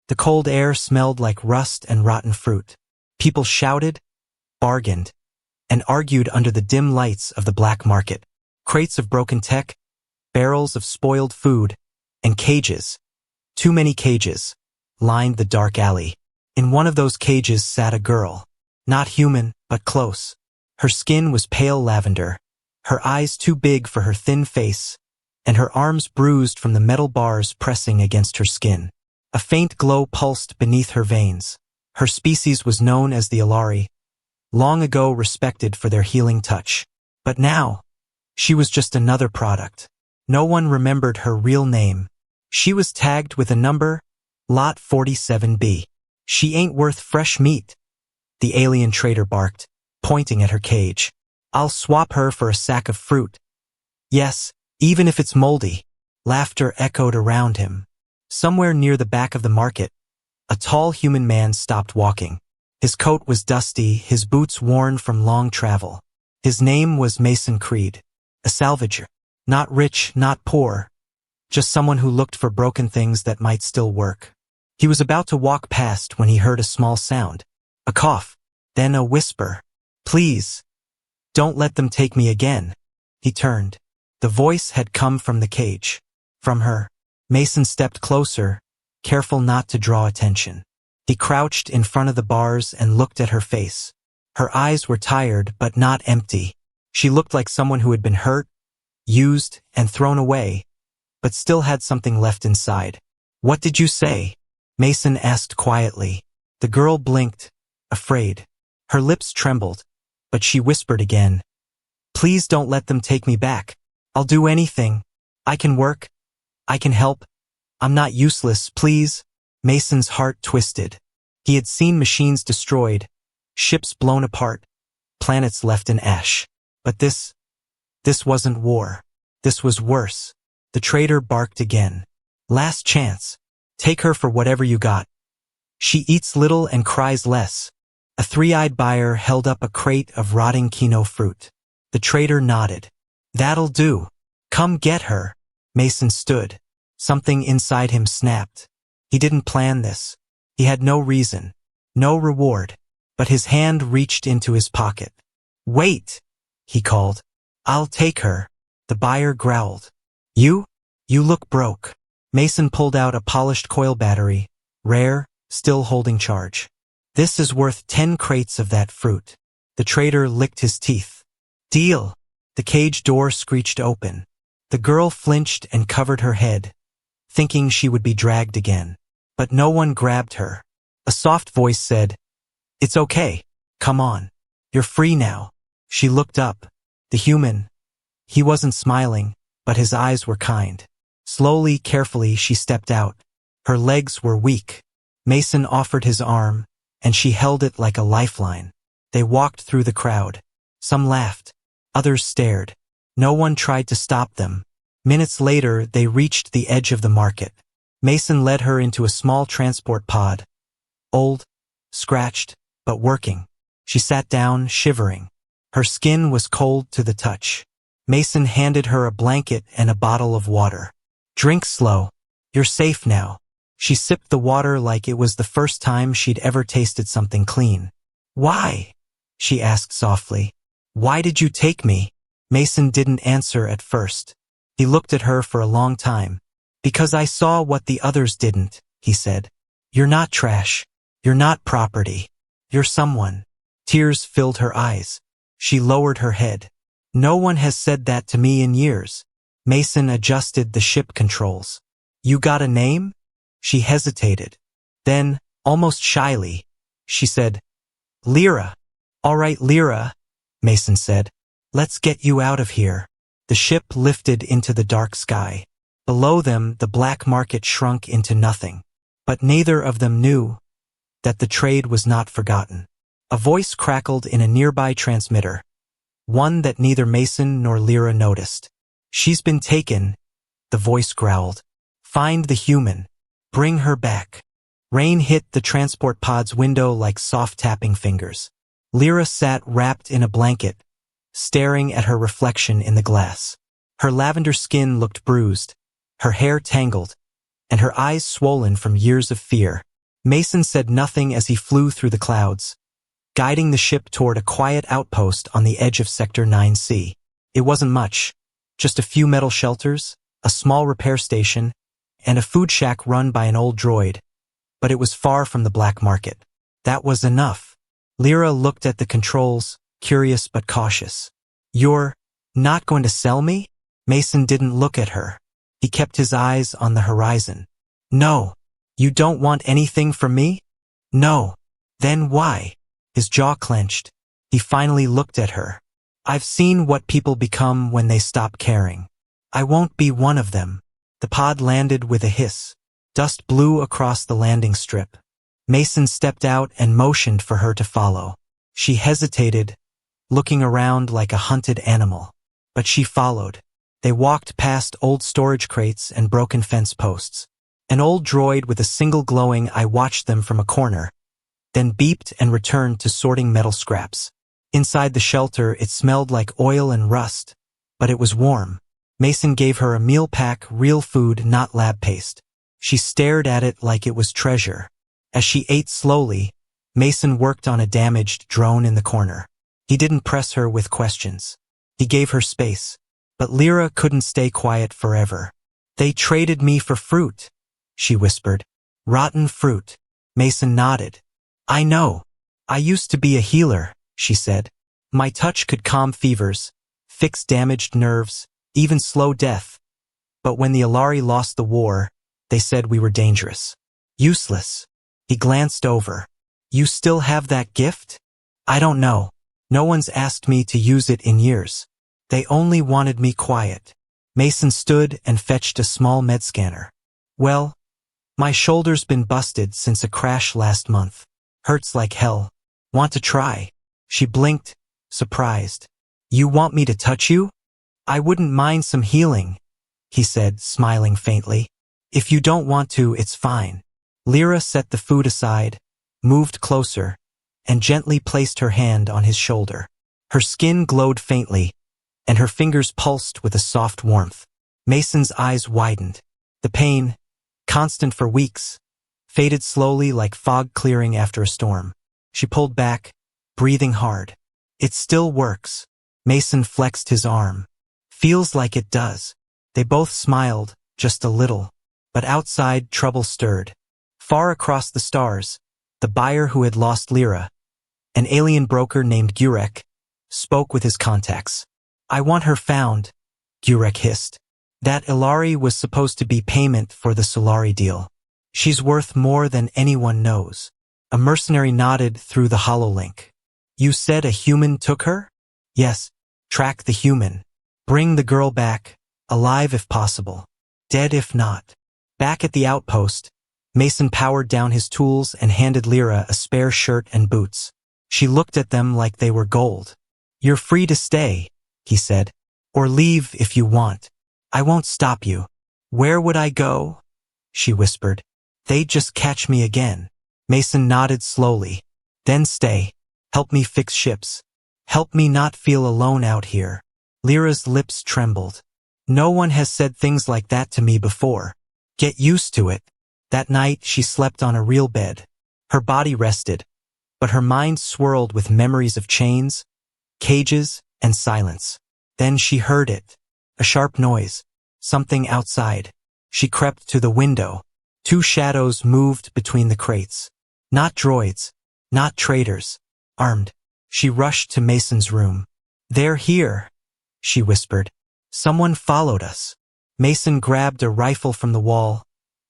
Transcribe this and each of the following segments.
The cold air smelled like rust and rotten fruit. People shouted, bargained, and argued under the dim lights of the black market. Crates of broken tech, barrels of spoiled food, and cages, too many cages, lined the dark alley. In one of those cages sat a girl, not human, but close. Her skin was pale lavender, her eyes too big for her thin face, and her arms bruised from the metal bars pressing against her skin. A faint glow pulsed beneath her veins. Her species was known as the Alari, long ago respected for their healing touch. But now, she was just another product. No one remembered her real name. She was tagged with a number, Lot 47B. She ain't worth fresh meat, the alien trader barked, pointing at her cage. I'll swap her for a sack of fruit. Yes, even if it's moldy. Laughter echoed around him. Somewhere near the back of the market, a tall human man stopped walking. His coat was dusty, his boots worn from long travel. His name was Mason Creed, a salvager. Not rich, not poor, just someone who looked for broken things that might still work. He was about to walk past when he heard a small sound, a cough, then a whisper. Please, don't let them take me again. He turned. The voice had come from the cage. From her. Mason stepped closer, careful not to draw attention. He crouched in front of the bars and looked at her face. Her eyes were tired but not empty. She looked like someone who had been hurt, used, and thrown away, but still had something left inside. What did you say? Mason asked quietly. The girl blinked, afraid. Her lips trembled, but she whispered again. Please don't let them take me back. I'll do anything. I can work. I can help. I'm not useless, please. Mason's heart twisted. He had seen machines destroyed, ships blown apart, planets left in ash. But this wasn't war. This was worse. The trader barked again. Last chance. Take her for whatever you got. She eats little and cries less. A three-eyed buyer held up a crate of rotting kino fruit. The trader nodded. That'll do. Come get her. Mason stood. Something inside him snapped. He didn't plan this. He had no reason, no reward, but his hand reached into his pocket. Wait, he called. I'll take her. The buyer growled. You look broke. Mason pulled out a polished coil battery, rare, still holding charge. This is worth 10 crates of that fruit. The trader licked his teeth. Deal. The cage door screeched open. The girl flinched and covered her head, thinking she would be dragged again. But no one grabbed her. A soft voice said, It's okay. Come on. You're free now. She looked up. The human. He wasn't smiling, but his eyes were kind. Slowly, carefully, she stepped out. Her legs were weak. Mason offered his arm, and she held it like a lifeline. They walked through the crowd. Some laughed. Others stared. No one tried to stop them. Minutes later, they reached the edge of the market. Mason led her into a small transport pod. Old, scratched, but working. She sat down, shivering. Her skin was cold to the touch. Mason handed her a blanket and a bottle of water. Drink slow. You're safe now. She sipped the water like it was the first time she'd ever tasted something clean. Why? She asked softly. Why did you take me? Mason didn't answer at first. He looked at her for a long time. Because I saw what the others didn't, he said. You're not trash. You're not property. You're someone. Tears filled her eyes. She lowered her head. No one has said that to me in years. Mason adjusted the ship controls. You got a name? She hesitated. Then, almost shyly, she said, Lyra. All right, Lyra, Mason said. Let's get you out of here. The ship lifted into the dark sky. Below them, the black market shrunk into nothing. But neither of them knew that the trade was not forgotten. A voice crackled in a nearby transmitter, one that neither Mason nor Lyra noticed. She's been taken, the voice growled. Find the human. Bring her back. Rain hit the transport pod's window like soft tapping fingers. Lyra sat wrapped in a blanket, staring at her reflection in the glass. Her lavender skin looked bruised, her hair tangled, and her eyes swollen from years of fear. Mason said nothing as he flew through the clouds, guiding the ship toward a quiet outpost on the edge of Sector 9C. It wasn't much, just a few metal shelters, a small repair station, and a food shack run by an old droid, but it was far from the black market. That was enough. Lyra looked at the controls, curious but cautious. "You're not going to sell me?" Mason didn't look at her. He kept his eyes on the horizon. "No. You don't want anything from me?" "No." "Then why?" His jaw clenched. He finally looked at her. "I've seen what people become when they stop caring. I won't be one of them." The pod landed with a hiss. Dust blew across the landing strip. Mason stepped out and motioned for her to follow. She hesitated, looking around like a hunted animal. But she followed. They walked past old storage crates and broken fence posts. An old droid with a single glowing eye watched them from a corner, then beeped and returned to sorting metal scraps. Inside the shelter, it smelled like oil and rust, but it was warm. Mason gave her a meal pack, real food, not lab paste. She stared at it like it was treasure. As she ate slowly, Mason worked on a damaged drone in the corner. He didn't press her with questions. He gave her space. But Lyra couldn't stay quiet forever. "They traded me for fruit," she whispered. "Rotten fruit." Mason nodded. "I know. I used to be a healer," she said. "My touch could calm fevers, fix damaged nerves, even slow death. But when the Alari lost the war, they said we were dangerous. Useless." He glanced over. "You still have that gift?" "I don't know. No one's asked me to use it in years. They only wanted me quiet." Mason stood and fetched a small med scanner. "Well, my shoulder's been busted since a crash last month. Hurts like hell. Want to try?" She blinked, surprised. "You want me to touch you?" "I wouldn't mind some healing," he said, smiling faintly. "If you don't want to, it's fine." Lyra set the food aside, moved closer, and gently placed her hand on his shoulder. Her skin glowed faintly, and her fingers pulsed with a soft warmth. Mason's eyes widened. The pain, constant for weeks, faded slowly like fog clearing after a storm. She pulled back, breathing hard. "It still works." Mason flexed his arm. "Feels like it does." They both smiled, just a little. But outside, trouble stirred. Far across the stars, the buyer who had lost Lyra, an alien broker named Gurek, spoke with his contacts. "I want her found," Gurek hissed. "That Ilari was supposed to be payment for the Solari deal. She's worth more than anyone knows." A mercenary nodded through the hololink. "You said a human took her?" "Yes. Track the human. Bring the girl back, alive if possible, dead if not." Back at the outpost, Mason powered down his tools and handed Lyra a spare shirt and boots. She looked at them like they were gold. "You're free to stay," he said, "or leave if you want. I won't stop you." "Where would I go?" she whispered. "They'd just catch me again." Mason nodded slowly. "Then stay. Help me fix ships. Help me not feel alone out here." Lyra's lips trembled. "No one has said things like that to me before." "Get used to it." That night she slept on a real bed. Her body rested, but her mind swirled with memories of chains, cages, and silence. Then she heard it. A sharp noise. Something outside. She crept to the window. Two shadows moved between the crates. Not droids. Not traitors. Armed. She rushed to Mason's room. "They're here," she whispered. "Someone followed us." Mason grabbed a rifle from the wall,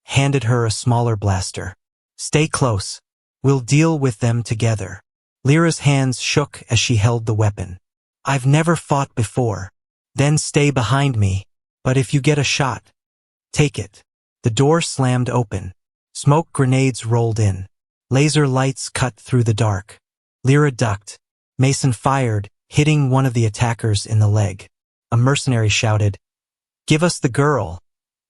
handed her a smaller blaster. "Stay close. We'll deal with them together." Lyra's hands shook as she held the weapon. "I've never fought before." "Then stay behind me. But if you get a shot, take it." The door slammed open. Smoke grenades rolled in. Laser lights cut through the dark. Lyra ducked. Mason fired, hitting one of the attackers in the leg. A mercenary shouted, "Give us the girl.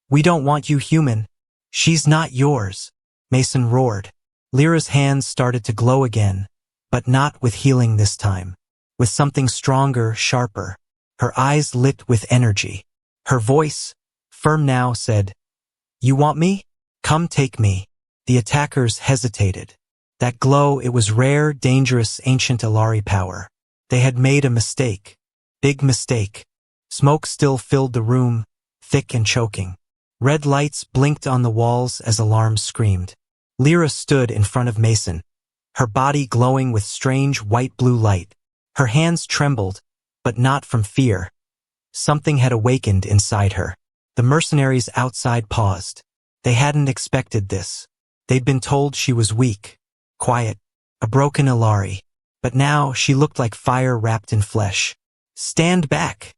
We don't want you human. She's not yours." Mason roared. Lyra's hands started to glow again, but not with healing this time. With something stronger, sharper. Her eyes lit with energy. Her voice, firm now, said, "You want me? Come take me." The attackers hesitated. That glow, it was rare, dangerous, ancient Ilari power. They had made a mistake. Big mistake. Smoke still filled the room, thick and choking. Red lights blinked on the walls as alarms screamed. Lyra stood in front of Mason, her body glowing with strange white-blue light. Her hands trembled, but not from fear. Something had awakened inside her. The mercenaries outside paused. They hadn't expected this. They'd been told she was weak, quiet, a broken Ilari. But now she looked like fire wrapped in flesh. "Stand back,"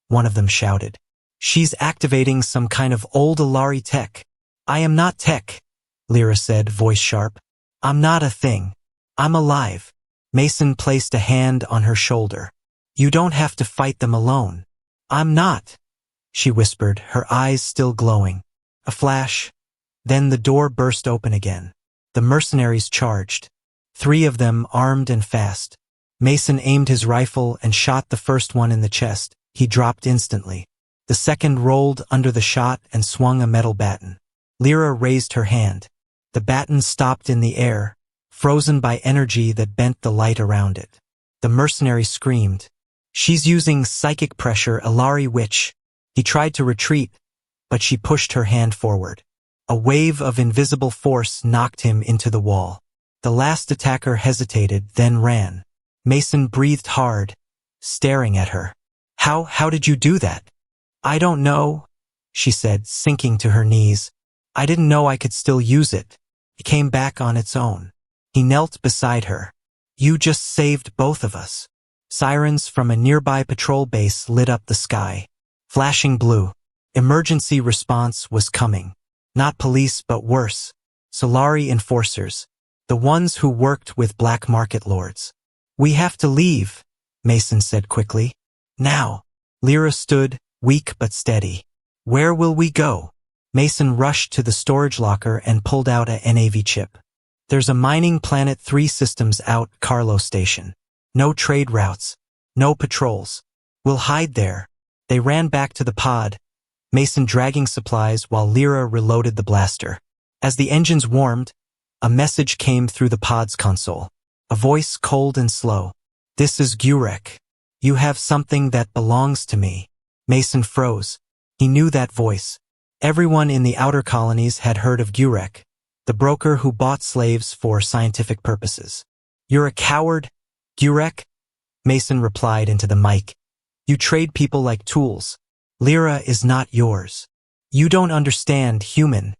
one of them shouted. "She's activating some kind of old Ilari tech." "I am not tech," Lyra said, voice sharp. "I'm not a thing. I'm alive." Mason placed a hand on her shoulder. "You don't have to fight them alone." "I'm not," she whispered, her eyes still glowing. A flash. Then the door burst open again. The mercenaries charged. 3 of them, armed and fast. Mason aimed his rifle and shot the first one in the chest. He dropped instantly. The second rolled under the shot and swung a metal baton. Lyra raised her hand. The baton stopped in the air, frozen by energy that bent the light around it. The mercenary screamed. "She's using psychic pressure, Ilari witch." He tried to retreat, but she pushed her hand forward. A wave of invisible force knocked him into the wall. The last attacker hesitated, then ran. Mason breathed hard, staring at her. How did you do that?" "I don't know," she said, sinking to her knees. "I didn't know I could still use it. It came back on its own." He knelt beside her. "You just saved both of us." Sirens from a nearby patrol base lit up the sky. Flashing blue. Emergency response was coming. Not police, but worse. Solari enforcers. The ones who worked with black market lords. "We have to leave," Mason said quickly. "Now." Lyra stood, weak but steady. "Where will we go?" Mason rushed to the storage locker and pulled out a NAV chip. "There's a mining Planet 3 systems out, Carlo Station. No trade routes. No patrols. We'll hide there." They ran back to the pod, Mason dragging supplies while Lyra reloaded the blaster. As the engines warmed, a message came through the pod's console. A voice cold and slow. "This is Gurek. You have something that belongs to me." Mason froze. He knew that voice. Everyone in the outer colonies had heard of Gurek, the broker who bought slaves for scientific purposes. "You're a coward, Gurek?" Mason replied into the mic. "You trade people like tools. Lyra is not yours." "You don't understand, human,"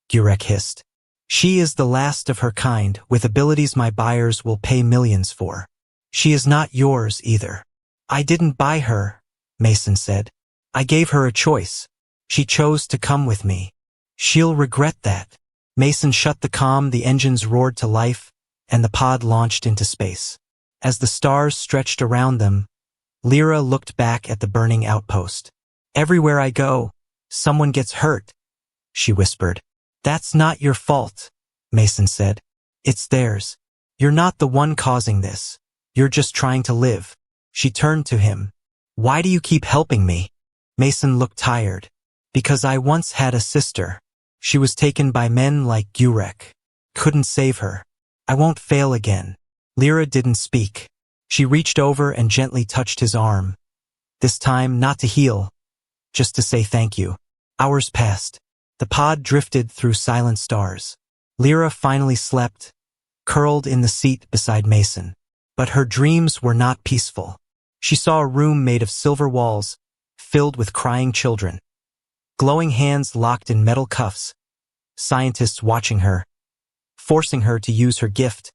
Gurek hissed. "She is the last of her kind, with abilities my buyers will pay millions for. She is not yours either." "I didn't buy her," Mason said. "I gave her a choice. She chose to come with me. She'll regret that." Mason shut the comm, the engines roared to life, and the pod launched into space. As the stars stretched around them, Lyra looked back at the burning outpost. "Everywhere I go, someone gets hurt," she whispered. "That's not your fault," Mason said. "It's theirs. You're not the one causing this. You're just trying to live." She turned to him. "Why do you keep helping me?" Mason looked tired. "Because I once had a sister. She was taken by men like Gurek. Couldn't save her. I won't fail again." Lyra didn't speak. She reached over and gently touched his arm. This time not to heal, just to say thank you. Hours passed. The pod drifted through silent stars. Lyra finally slept, curled in the seat beside Mason. But her dreams were not peaceful. She saw a room made of silver walls, filled with crying children. Glowing hands locked in metal cuffs. Scientists watching her, forcing her to use her gift,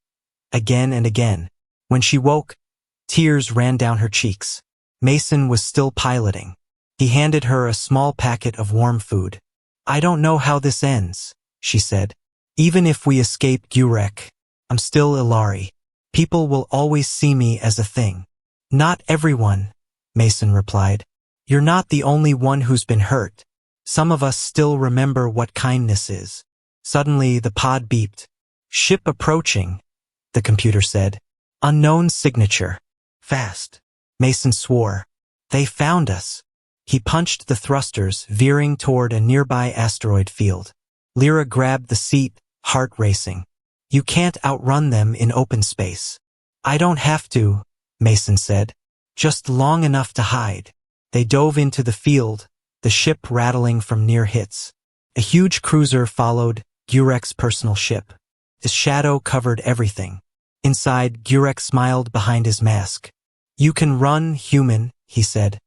again and again. When she woke, tears ran down her cheeks. Mason was still piloting. He handed her a small packet of warm food. "I don't know how this ends," she said. "Even if we escape Gurek, I'm still Ilari. People will always see me as a thing." "Not everyone," Mason replied. "You're not the only one who's been hurt. Some of us still remember what kindness is." Suddenly, the pod beeped. "Ship approaching," the computer said. "Unknown signature. Fast." Mason swore. "They found us." He punched the thrusters, veering toward a nearby asteroid field. Lyra grabbed the seat, heart racing. You can't outrun them in open space. I don't have to, Mason said. Just long enough to hide. They dove into the field, the ship rattling from near hits. A huge cruiser followed, Gurek's personal ship. His shadow covered everything. Inside, Gurek smiled behind his mask. You can run, human, he said.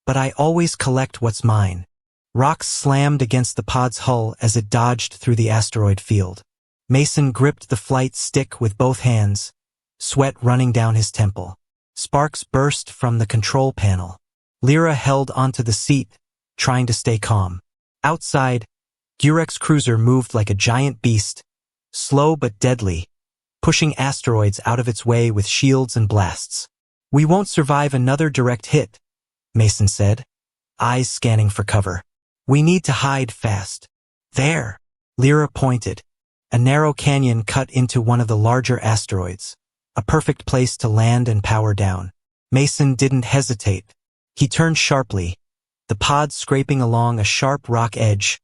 But I always collect what's mine. Rocks slammed against the pod's hull as it dodged through the asteroid field. Mason gripped the flight stick with both hands, sweat running down his temple. Sparks burst from the control panel. Lyra held onto the seat, trying to stay calm. Outside, Gurek's cruiser moved like a giant beast, slow but deadly, pushing asteroids out of its way with shields and blasts. We won't survive another direct hit, Mason said, eyes scanning for cover. We need to hide fast. There, Lyra pointed. A narrow canyon cut into one of the larger asteroids, a perfect place to land and power down. Mason didn't hesitate. He turned sharply, the pod scraping along a sharp rock edge,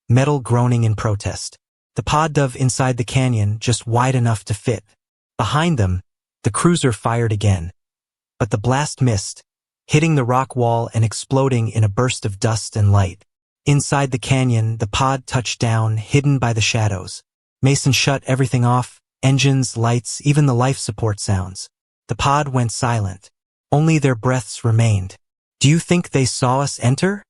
metal groaning in protest. The pod dove inside the canyon just wide enough to fit. Behind them, the cruiser fired again. But the blast missed, hitting the rock wall and exploding in a burst of dust and light. Inside the canyon, the pod touched down, hidden by the shadows. Mason shut everything off, engines, lights, even the life support sounds. The pod went silent. Only their breaths remained. Do you think they saw us enter?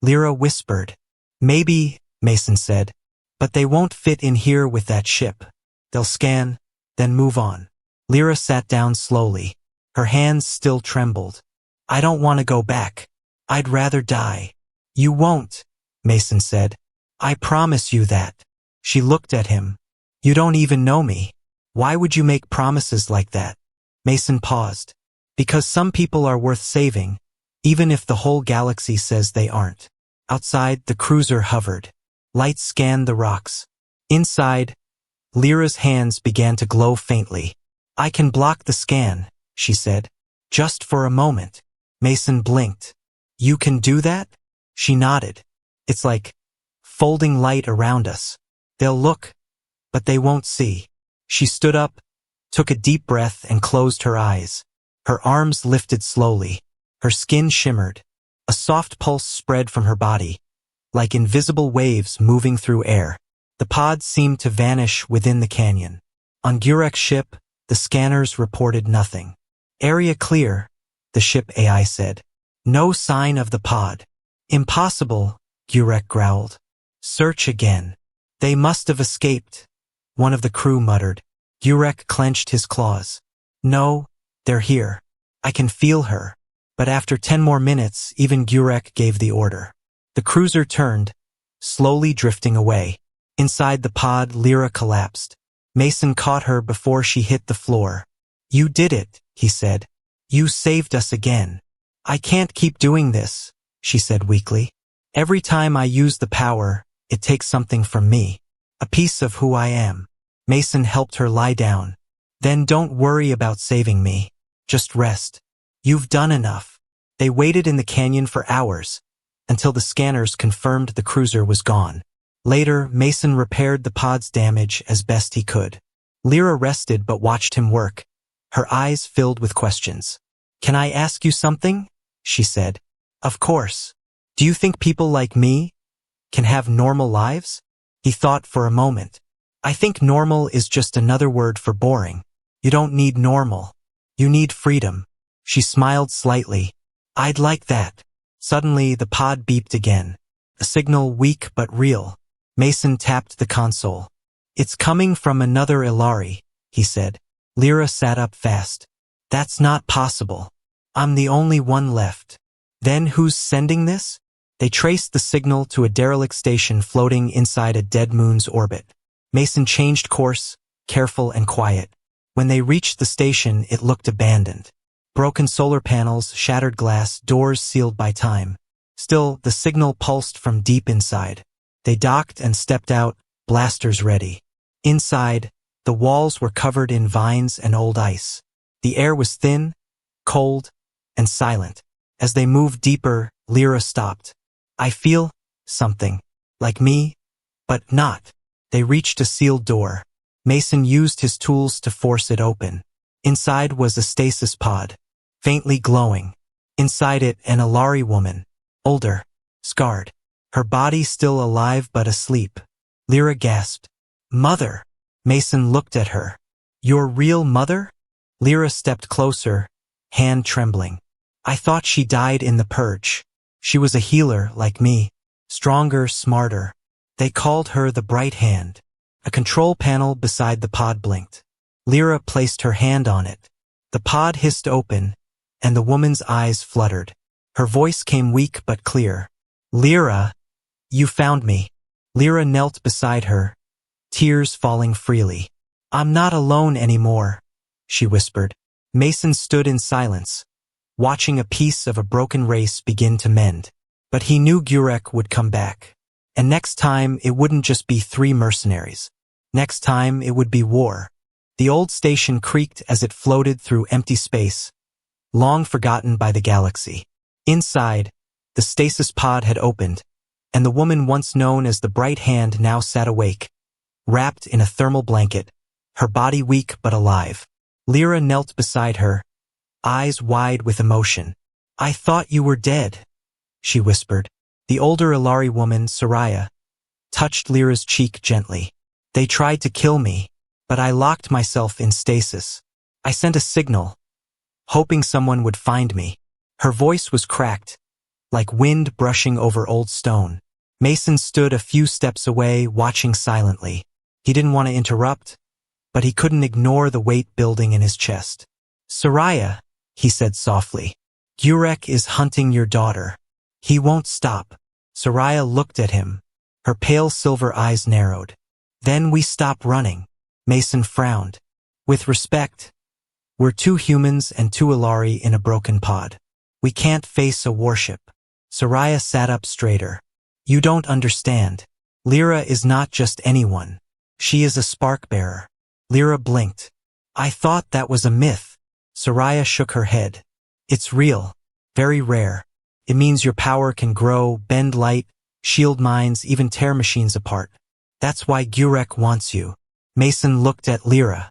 Lyra whispered. Maybe, Mason said. But they won't fit in here with that ship. They'll scan, then move on. Lyra sat down slowly. Her hands still trembled. I don't want to go back. I'd rather die. You won't, Mason said. I promise you that. She looked at him. You don't even know me. Why would you make promises like that? Mason paused. Because some people are worth saving, even if the whole galaxy says they aren't. Outside, the cruiser hovered. Lights scanned the rocks. Inside, Lyra's hands began to glow faintly. I can block the scan, she said. Just for a moment. Mason blinked. You can do that? She nodded. It's like folding light around us. They'll look, but they won't see. She stood up, took a deep breath and closed her eyes. Her arms lifted slowly. Her skin shimmered. A soft pulse spread from her body, like invisible waves moving through air. The pod seemed to vanish within the canyon. On Gurek's ship, the scanners reported nothing. Area clear, the ship AI said. No sign of the pod. Impossible, Gurek growled. Search again. They must have escaped, one of the crew muttered. Gurek clenched his claws. No, they're here. I can feel her. But after 10 more minutes, even Gurek gave the order. The cruiser turned, slowly drifting away. Inside the pod, Lyra collapsed. Mason caught her before she hit the floor. You did it, he said. You saved us again. I can't keep doing this, she said weakly. Every time I use the power, it takes something from me. A piece of who I am. Mason helped her lie down. Then don't worry about saving me. Just rest. You've done enough. They waited in the canyon for hours, until the scanners confirmed the cruiser was gone. Later, Mason repaired the pod's damage as best he could. Lyra rested but watched him work, her eyes filled with questions. Can I ask you something? She said. Of course. Do you think people like me can have normal lives? He thought for a moment. I think normal is just another word for boring. You don't need normal. You need freedom. She smiled slightly. I'd like that. Suddenly, the pod beeped again. A signal weak but real. Mason tapped the console. It's coming from another Ilari, he said. Lyra sat up fast. That's not possible. I'm the only one left. Then who's sending this? They traced the signal to a derelict station floating inside a dead moon's orbit. Mason changed course, careful and quiet. When they reached the station, it looked abandoned. Broken solar panels, shattered glass, doors sealed by time. Still, the signal pulsed from deep inside. They docked and stepped out, blasters ready. Inside, the walls were covered in vines and old ice. The air was thin, cold, and silent. As they moved deeper, Lyra stopped. I feel something. Like me, but not. They reached a sealed door. Mason used his tools to force it open. Inside was a stasis pod, faintly glowing. Inside it, an Alari woman, older, scarred. Her body still alive but asleep. Lyra gasped. Mother! Mason looked at her. Your real mother? Lyra stepped closer, hand trembling. I thought she died in the purge. She was a healer like me. Stronger, smarter. They called her the Bright Hand. A control panel beside the pod blinked. Lyra placed her hand on it. The pod hissed open, and the woman's eyes fluttered. Her voice came weak but clear. Lyra, you found me. Lyra knelt beside her, tears falling freely. I'm not alone anymore, she whispered. Mason stood in silence, watching a piece of a broken race begin to mend. But he knew Gurek would come back. And next time, it wouldn't just be 3 mercenaries. Next time, it would be war. The old station creaked as it floated through empty space, long forgotten by the galaxy. Inside, the stasis pod had opened, and the woman once known as the Bright Hand now sat awake, wrapped in a thermal blanket, her body weak but alive. Lyra knelt beside her, eyes wide with emotion. I thought you were dead, she whispered. The older Alari woman, Soraya, touched Lyra's cheek gently. They tried to kill me, but I locked myself in stasis. I sent a signal, hoping someone would find me. Her voice was cracked, like wind brushing over old stone. Mason stood a few steps away, watching silently. He didn't want to interrupt, but he couldn't ignore the weight building in his chest. Soraya, he said softly, Gurek is hunting your daughter. He won't stop. Soraya looked at him. Her pale silver eyes narrowed. Then we stop running. Mason frowned. With respect, we're 2 humans and 2 Alari in a broken pod. We can't face a warship. Soraya sat up straighter. You don't understand. Lyra is not just anyone. She is a spark bearer. Lyra blinked. I thought that was a myth. Soraya shook her head. It's real. Very rare. It means your power can grow, bend light, shield mines, even tear machines apart. That's why Gurek wants you. Mason looked at Lyra.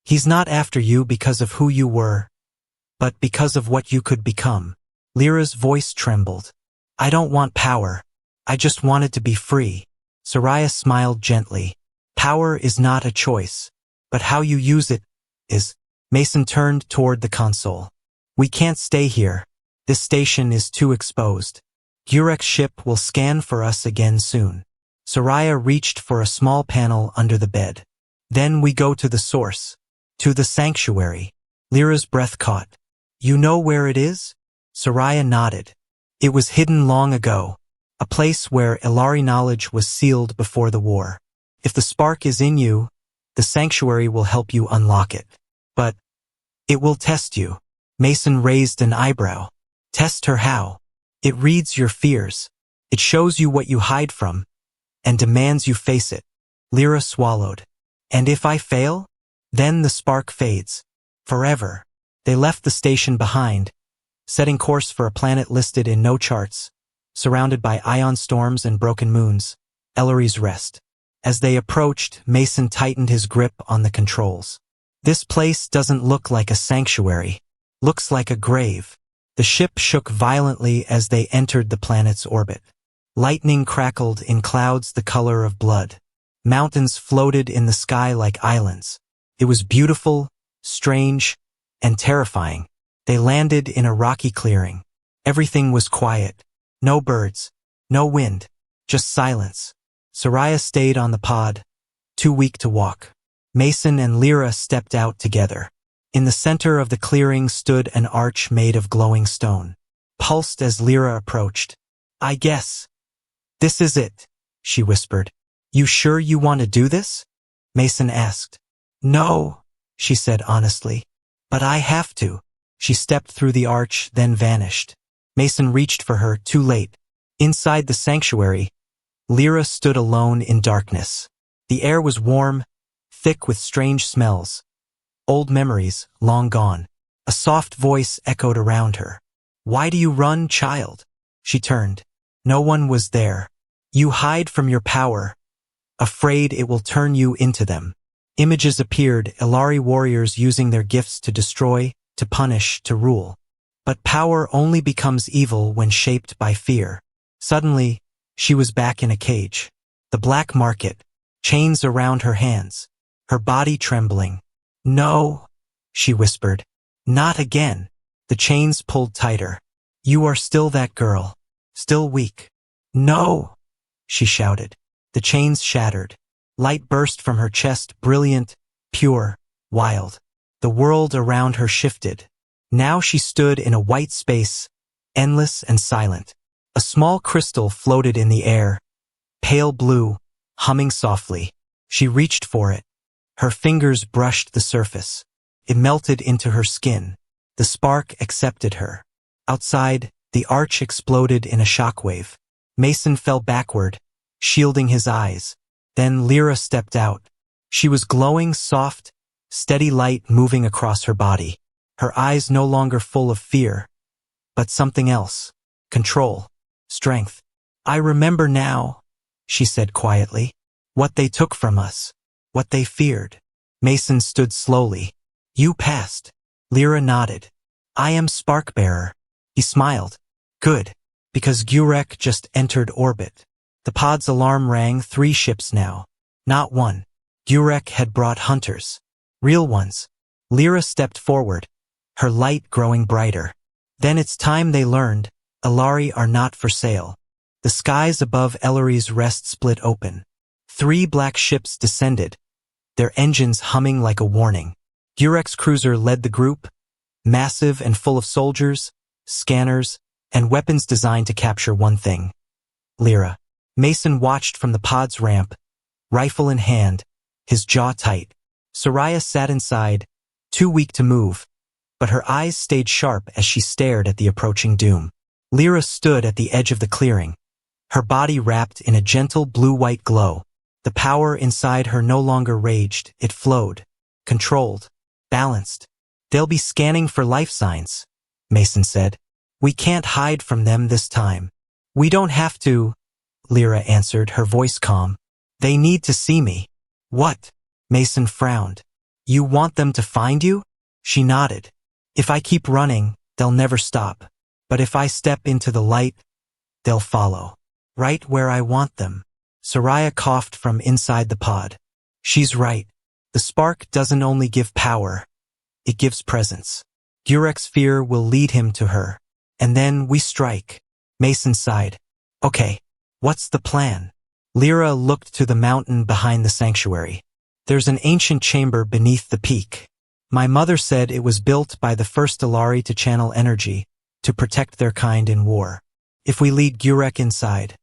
He's not after you because of who you were, but because of what you could become. Lyra's voice trembled. I don't want power. I just wanted to be free. Soraya smiled gently. Power is not a choice, but how you use it is. Mason turned toward the console. We can't stay here. This station is too exposed. Gurek's ship will scan for us again soon. Soraya reached for a small panel under the bed. Then we go to the source. To the sanctuary. Lyra's breath caught. You know where it is? Soraya nodded. It was hidden long ago. A place where Alari knowledge was sealed before the war. If the spark is in you, the sanctuary will help you unlock it. But it will test you. Mason raised an eyebrow. Test her how? It reads your fears. It shows you what you hide from, and demands you face it. Lyra swallowed. And if I fail? Then the spark fades. Forever. They left the station behind, setting course for a planet listed in no charts, surrounded by ion storms and broken moons, Ellery's Rest. As they approached, Mason tightened his grip on the controls. This place doesn't look like a sanctuary. Looks like a grave. The ship shook violently as they entered the planet's orbit. Lightning crackled in clouds the color of blood. Mountains floated in the sky like islands. It was beautiful, strange, and terrifying. They landed in a rocky clearing. Everything was quiet. No birds, no wind, just silence. Soraya stayed on the pod, too weak to walk. Mason and Lyra stepped out together. In the center of the clearing stood an arch made of glowing stone. Pulsed as Lyra approached. I guess. This is it, she whispered. You sure you want to do this? Mason asked. No, she said honestly. But I have to. She stepped through the arch, then vanished. Mason reached for her, too late. Inside the sanctuary, Lyra stood alone in darkness. The air was warm, thick with strange smells. Old memories, long gone. A soft voice echoed around her. Why do you run, child? She turned. No one was there. You hide from your power, afraid it will turn you into them. Images appeared, Ilari warriors using their gifts to destroy, to punish, to rule. But power only becomes evil when shaped by fear. Suddenly, she was back in a cage. The black market, chains around her hands, her body trembling. "No," she whispered. "Not again." The chains pulled tighter. "You are still that girl. Still weak." "No," she shouted. The chains shattered. Light burst from her chest, brilliant, pure, wild. The world around her shifted. Now she stood in a white space, endless and silent. A small crystal floated in the air, pale blue, humming softly. She reached for it. Her fingers brushed the surface. It melted into her skin. The spark accepted her. Outside, the arch exploded in a shockwave. Mason fell backward, shielding his eyes. Then Lyra stepped out. She was glowing, soft, steady light moving across her body. Her eyes no longer full of fear, but something else. Control. Strength. "I remember now," she said quietly. "What they took from us. What they feared." Mason stood slowly. "You passed." Lyra nodded. "I am Sparkbearer." He smiled. "Good. Because Gurek just entered orbit." The pod's alarm rang, 3 ships now. Not one. Gurek had brought hunters. Real ones. Lyra stepped forward, her light growing brighter. Then it's time they learned, Ilari are not for sale. The skies above Ellery's rest split open. 3 black ships descended, their engines humming like a warning. Gurek's cruiser led the group, massive and full of soldiers, scanners, and weapons designed to capture one thing. Lyra. Mason watched from the pod's ramp, rifle in hand, his jaw tight. Soraya sat inside, too weak to move, but her eyes stayed sharp as she stared at the approaching doom. Lyra stood at the edge of the clearing, her body wrapped in a gentle blue-white glow. The power inside her no longer raged, it flowed, controlled, balanced. "They'll be scanning for life signs," Mason said. "We can't hide from them this time." "We don't have to," Lyra answered, her voice calm. "They need to see me." "What?" Mason frowned. "You want them to find you?" She nodded. "If I keep running, they'll never stop. But if I step into the light, they'll follow. Right where I want them." Soraya coughed from inside the pod. "She's right. The spark doesn't only give power, it gives presence. Gurek's fear will lead him to her. And then we strike." Mason sighed. "Okay, what's the plan?" Lyra looked to the mountain behind the sanctuary. "There's an ancient chamber beneath the peak. My mother said it was built by the first Ilari to channel energy, to protect their kind in war. If we lead Gurek inside,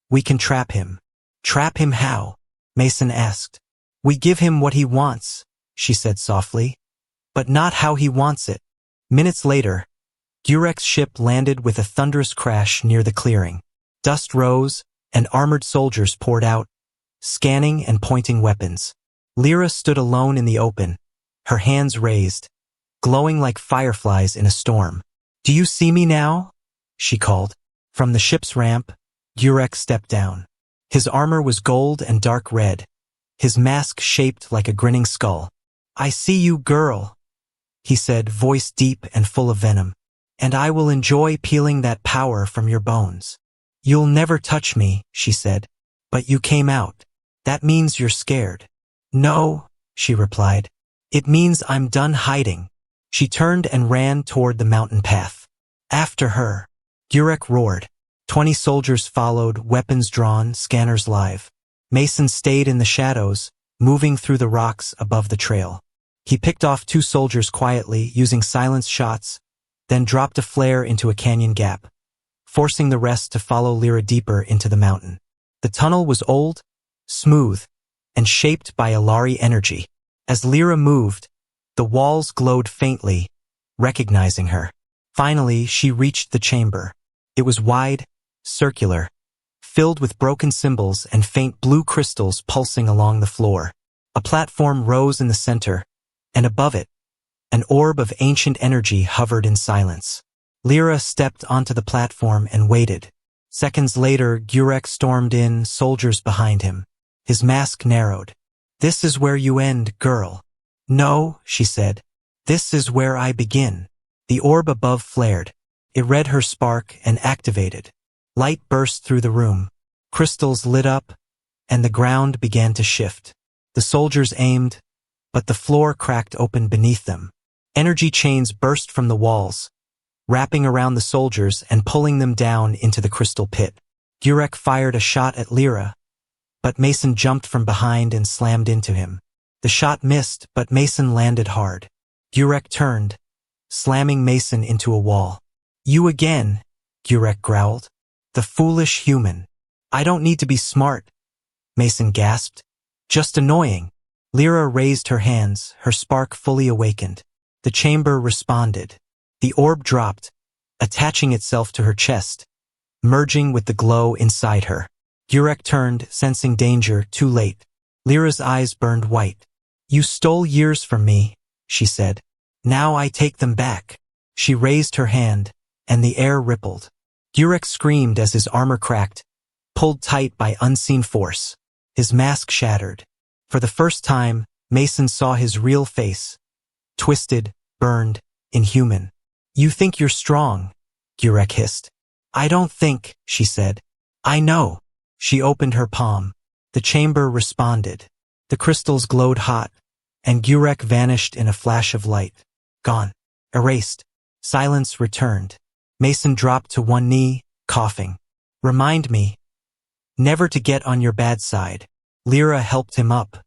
we can trap him." "Trap him how?" Mason asked. "We give him what he wants," she said softly. "But not how he wants it." Minutes later, Gurek's ship landed with a thunderous crash near the clearing. Dust rose, and armored soldiers poured out, scanning and pointing weapons. Lyra stood alone in the open, her hands raised, glowing like fireflies in a storm. "Do you see me now?" she called. From the ship's ramp, Gurek stepped down. His armor was gold and dark red, his mask shaped like a grinning skull. "I see you, girl," he said, voice deep and full of venom. "And I will enjoy peeling that power from your bones." "You'll never touch me," she said. "But you came out. That means you're scared." "No," she replied. "It means I'm done hiding." She turned and ran toward the mountain path. "After her." Gurek roared. 20 soldiers followed, weapons drawn, scanners live. Mason stayed in the shadows, moving through the rocks above the trail. He picked off 2 soldiers quietly, using silence shots, then dropped a flare into a canyon gap, forcing the rest to follow Lyra deeper into the mountain. The tunnel was old, smooth, and shaped by Ilari energy. As Lyra moved, the walls glowed faintly, recognizing her. Finally, she reached the chamber. It was wide, circular, filled with broken symbols and faint blue crystals pulsing along the floor. A platform rose in the center, and above it, an orb of ancient energy hovered in silence. Lyra stepped onto the platform and waited. Seconds later, Gurek stormed in, soldiers behind him. His mask narrowed. This is where you end, girl. No, she said. This is where I begin. The orb above flared. It read her spark and activated. Light burst through the room. Crystals lit up, and the ground began to shift. The soldiers aimed, but the floor cracked open beneath them. Energy chains burst from the walls, wrapping around the soldiers and pulling them down into the crystal pit. Gurek fired a shot at Lyra, but Mason jumped from behind and slammed into him. The shot missed, but Mason landed hard. Gurek turned, slamming Mason into a wall. You again, Gurek growled. The foolish human. I don't need to be smart, Mason gasped. Just annoying. Lyra raised her hands, her spark fully awakened. The chamber responded. The orb dropped, attaching itself to her chest, merging with the glow inside her. Gurek turned, sensing danger, too late. Lyra's eyes burned white. You stole years from me, she said. Now I take them back. She raised her hand, and the air rippled. Gurek screamed as his armor cracked, pulled tight by unseen force. His mask shattered. For the first time, Mason saw his real face. Twisted, burned, inhuman. You think you're strong, Gurek hissed. I don't think, she said. I know. She opened her palm. The chamber responded. The crystals glowed hot, and Gurek vanished in a flash of light. Gone. Erased. Silence returned. Mason dropped to one knee, coughing. Remind me. Never to get on your bad side. Lyra helped him up.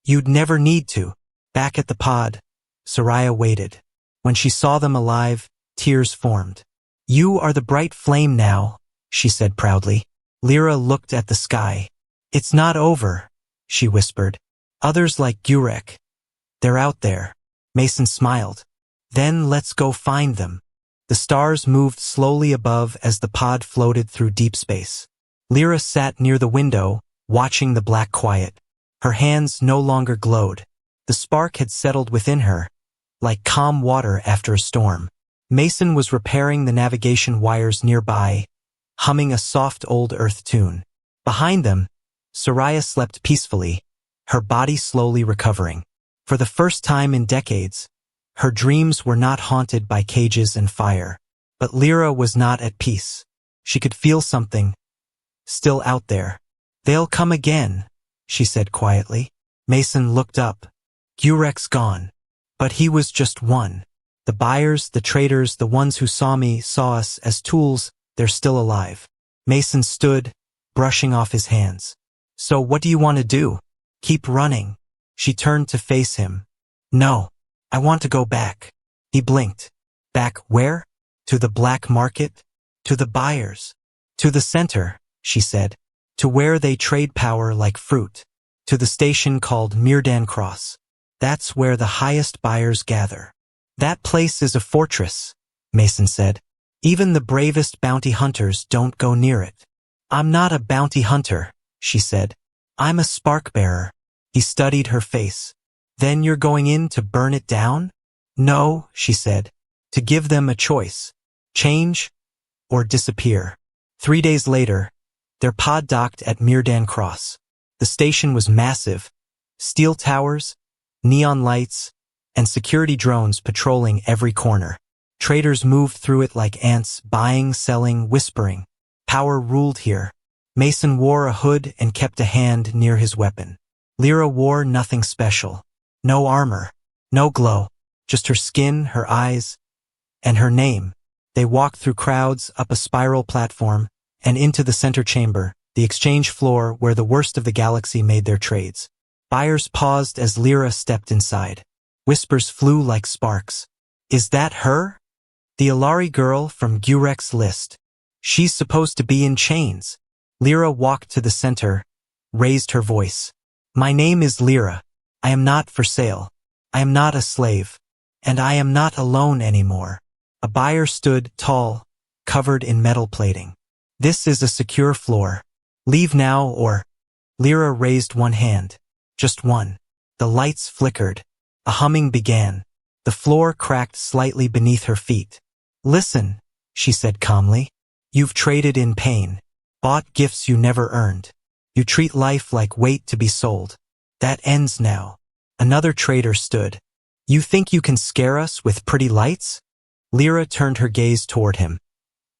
You'd never need to. Back at the pod, Soraya waited. When she saw them alive, tears formed. You are the bright flame now, she said proudly. Lyra looked at the sky. It's not over, she whispered. Others like Gurek. They're out there. Mason smiled. Then let's go find them. The stars moved slowly above as the pod floated through deep space. Lyra sat near the window, watching the black quiet. Her hands no longer glowed. The spark had settled within her, like calm water after a storm. Mason was repairing the navigation wires nearby, humming a soft old earth tune. Behind them, Soraya slept peacefully, her body slowly recovering. For the first time in decades, her dreams were not haunted by cages and fire. But Lyra was not at peace. She could feel something, still out there. They'll come again, she said quietly. Mason looked up. Gurek's gone. But he was just one. The buyers, the traders, the ones who saw us as tools, they're still alive. Mason stood, brushing off his hands. So what do you want to do? Keep running. She turned to face him. No, I want to go back. He blinked. Back where? To the black market? To the buyers? To the center, she said. To where they trade power like fruit. To the station called Mirdan Cross. That's where the highest buyers gather. That place is a fortress, Mason said. Even the bravest bounty hunters don't go near it. I'm not a bounty hunter, she said. I'm a spark bearer. He studied her face. Then you're going in to burn it down? No, she said. To give them a choice. Change or disappear. 3 days later, their pod docked at Mirdan Cross. The station was massive. Steel towers, neon lights, and security drones patrolling every corner. Traders moved through it like ants, buying, selling, whispering. Power ruled here. Mason wore a hood and kept a hand near his weapon. Lyra wore nothing special. No armor, no glow, just her skin, her eyes, and her name. They walked through crowds, up a spiral platform, and into the center chamber, the exchange floor where the worst of the galaxy made their trades. Buyers paused as Lyra stepped inside. Whispers flew like sparks. Is that her? The Alari girl from Gurek's list. She's supposed to be in chains. Lyra walked to the center, raised her voice. My name is Lyra. I am not for sale. I am not a slave. And I am not alone anymore. A buyer stood, tall, covered in metal plating. This is a secure floor. Leave now or... Lyra raised one hand. Just one. The lights flickered. A humming began. The floor cracked slightly beneath her feet. Listen, she said calmly. You've traded in pain. Bought gifts you never earned. You treat life like weight to be sold. That ends now. Another trader stood. You think you can scare us with pretty lights? Lyra turned her gaze toward him,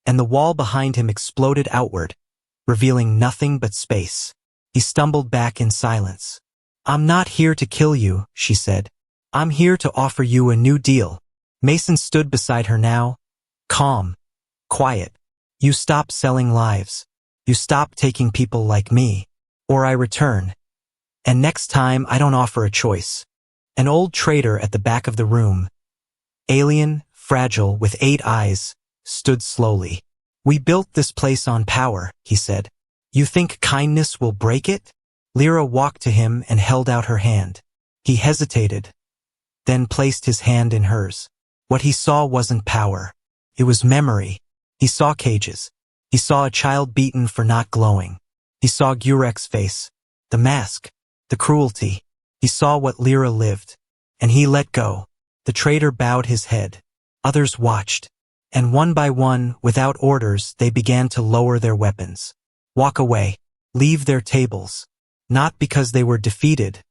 and the wall behind him exploded outward, revealing nothing but space. He stumbled back in silence. I'm not here to kill you, she said. I'm here to offer you a new deal. Mason stood beside her now, calm, quiet. You stop selling lives. You stop taking people like me. Or I return. And next time I don't offer a choice. An old trader at the back of the room, alien, fragile, with 8 eyes, stood slowly. We built this place on power, he said. You think kindness will break it? Lyra walked to him and held out her hand. He hesitated, then placed his hand in hers. What he saw wasn't power. It was memory. He saw cages. He saw a child beaten for not glowing. He saw Gurek's face, the mask, the cruelty. He saw what Lyra lived, and he let go. The trader bowed his head. Others watched, and one by one, without orders, they began to lower their weapons. Walk away. Leave their tables. Not because they were defeated,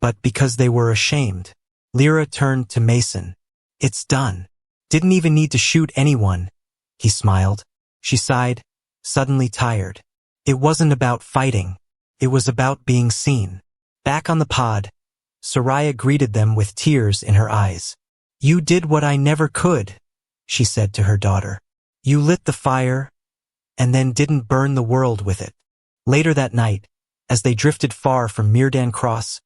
but because they were ashamed. Lyra turned to Mason. It's done. Didn't even need to shoot anyone. He smiled. She sighed, suddenly tired. It wasn't about fighting. It was about being seen. Back on the pod, Soraya greeted them with tears in her eyes. You did what I never could, she said to her daughter. You lit the fire, and then didn't burn the world with it. Later that night, as they drifted far from Mirdan Cross,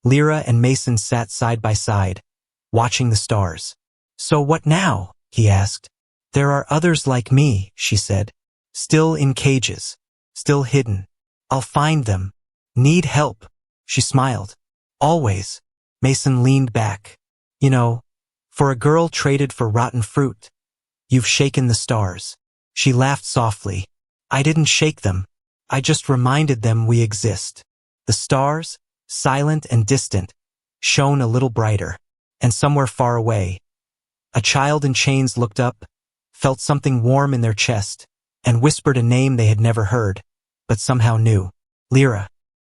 Lyra and Mason sat side by side, watching the stars. So what now? He asked. There are others like me, she said. Still in cages. Still hidden. I'll find them. Need help. She smiled. Always. Mason leaned back. You know, for a girl traded for rotten fruit, you've shaken the stars. She laughed softly. I didn't shake them. I just reminded them we exist. The stars, silent and distant, shone a little brighter. And somewhere far away, a child in chains looked up, felt something warm in their chest, and whispered a name they had never heard, but somehow knew. Lyra.